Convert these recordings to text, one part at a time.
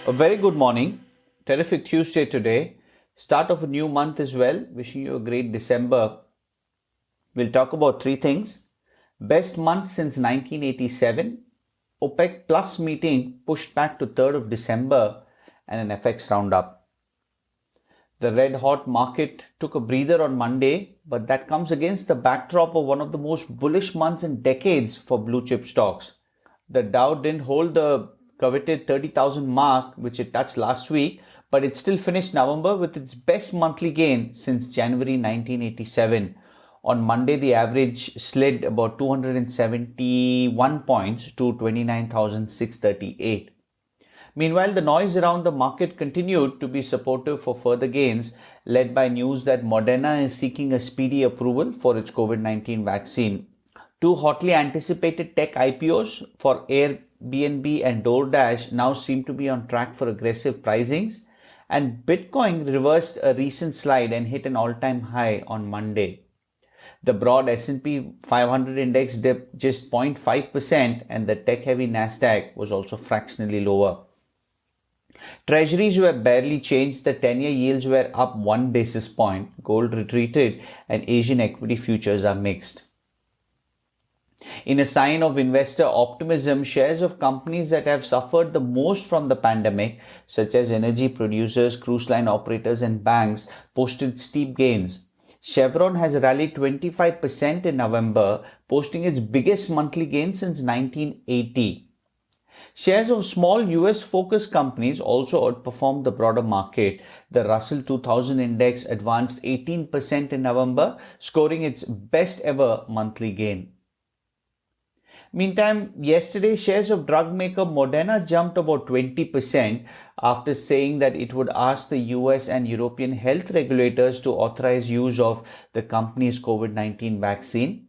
A very good morning. Terrific Tuesday today. Start of a new month as well. Wishing you a great December. We'll talk about three things. Best month since 1987. OPEC Plus meeting pushed back to 3rd of December and an FX roundup. The red hot market took a breather on Monday, but that comes against the backdrop of one of the most bullish months in decades for blue chip stocks. The Dow didn't hold the coveted 30,000 mark, which it touched last week, but it still finished November with its best monthly gain since January 1987. On Monday, the average slid about 271 points to 29,638. Meanwhile, the noise around the market continued to be supportive for further gains, led by news that Moderna is seeking a speedy approval for its COVID-19 vaccine. Two hotly anticipated tech IPOs for Airbnb and DoorDash now seem to be on track for aggressive pricings, and Bitcoin reversed a recent slide and hit an all-time high on Monday. The broad S&P 500 index dipped just 0.5% and the tech-heavy Nasdaq was also fractionally lower. Treasuries were barely changed, the 10-year yields were up 1 basis point, gold retreated, and Asian equity futures are mixed. In a sign of investor optimism, shares of companies that have suffered the most from the pandemic, such as energy producers, cruise line operators, and banks, posted steep gains. Chevron has rallied 25% in November, posting its biggest monthly gain since 1980. Shares of small US-focused companies also outperformed the broader market. The Russell 2000 index advanced 18% in November, scoring its best ever monthly gain. Meantime, yesterday shares of drug maker Moderna jumped about 20% after saying that it would ask the US and European health regulators to authorize use of the company's COVID-19 vaccine.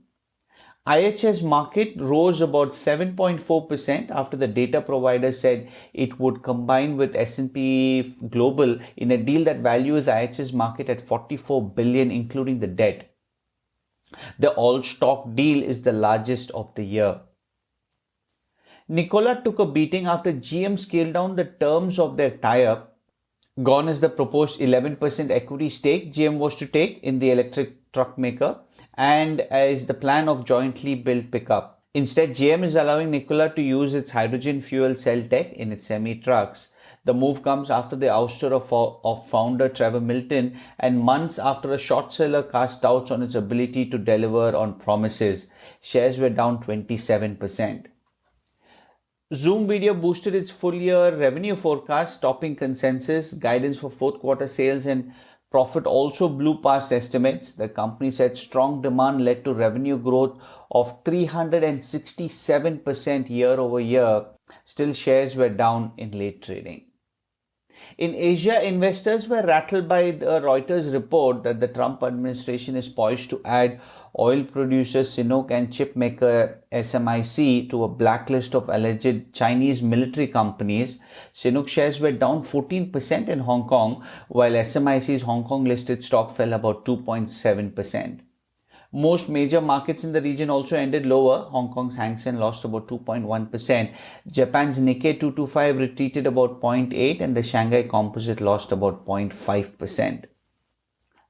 IHS market rose about 7.4% after the data provider said it would combine with S&P Global in a deal that values IHS market at $44 billion, including the debt. The all-stock deal is the largest of the year. Nikola took a beating after GM scaled down the terms of their tie-up. Gone is the proposed 11% equity stake GM was to take in the electric truck maker and as the plan of jointly built pickup. Instead, GM is allowing Nikola to use its hydrogen fuel cell tech in its semi-trucks. The move comes after the ouster of founder Trevor Milton and months after a short seller cast doubts on its ability to deliver on promises. Shares were down 27%. Zoom Video boosted its full-year revenue forecast, topping consensus. Guidance for fourth quarter sales and profit also blew past estimates. The company said strong demand led to revenue growth of 367% year over year. Still, shares were down in late trading. In Asia, investors were rattled by the Reuters report that the Trump administration is poised to add oil producer CNOOC and chip maker SMIC to a blacklist of alleged Chinese military companies. CNOOC shares were down 14% in Hong Kong, while SMIC's Hong Kong listed stock fell about 2.7%. Most major markets in the region also ended lower. Hong Kong's Hang Seng lost about 2.1%. Japan's Nikkei 225 retreated about 0.8% and the Shanghai Composite lost about 0.5%.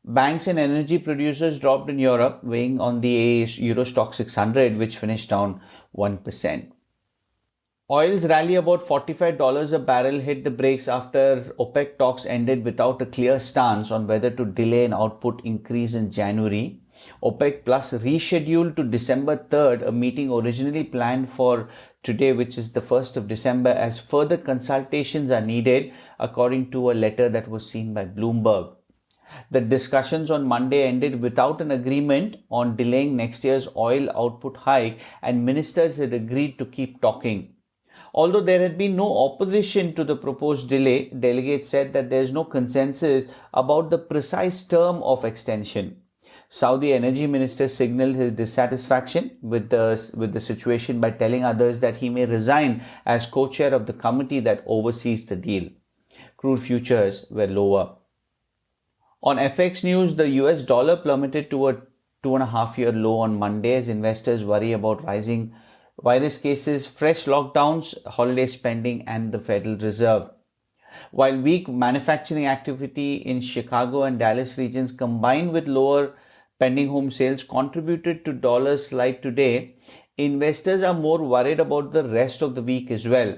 Banks and energy producers dropped in Europe, weighing on the Euro Stock 600, which finished down 1%. Oil's rally about $45 a barrel hit the brakes after OPEC talks ended without a clear stance on whether to delay an output increase in January. OPEC Plus rescheduled to December 3rd, a meeting originally planned for today, which is the 1st of December, as further consultations are needed, according to a letter that was seen by Bloomberg. The discussions on Monday ended without an agreement on delaying next year's oil output hike, and ministers had agreed to keep talking. Although there had been no opposition to the proposed delay, delegates said that there is no consensus about the precise term of extension. Saudi energy minister signaled his dissatisfaction with the situation by telling others that he may resign as co-chair of the committee that oversees the deal. Crude futures were lower. On FX news, the US dollar plummeted to a 2.5-year low on Monday as investors worry about rising virus cases, fresh lockdowns, holiday spending, and the Federal Reserve. While weak manufacturing activity in Chicago and Dallas regions combined with lower pending home sales contributed to dollar slide today, investors are more worried about the rest of the week as well.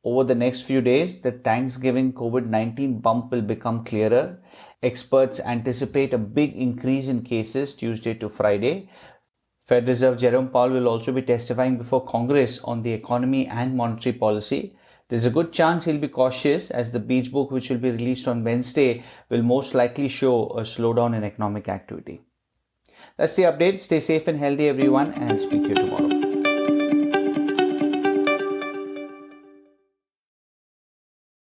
Over the next few days, the Thanksgiving COVID-19 bump will become clearer. Experts anticipate a big increase in cases Tuesday to Friday. Fed Reserve Jerome Powell will also be testifying before Congress on the economy and monetary policy. There's a good chance he'll be cautious as the Beach Book, which will be released on Wednesday, will most likely show a slowdown in economic activity. That's the update. Stay safe and healthy, everyone, and I'll speak to you tomorrow.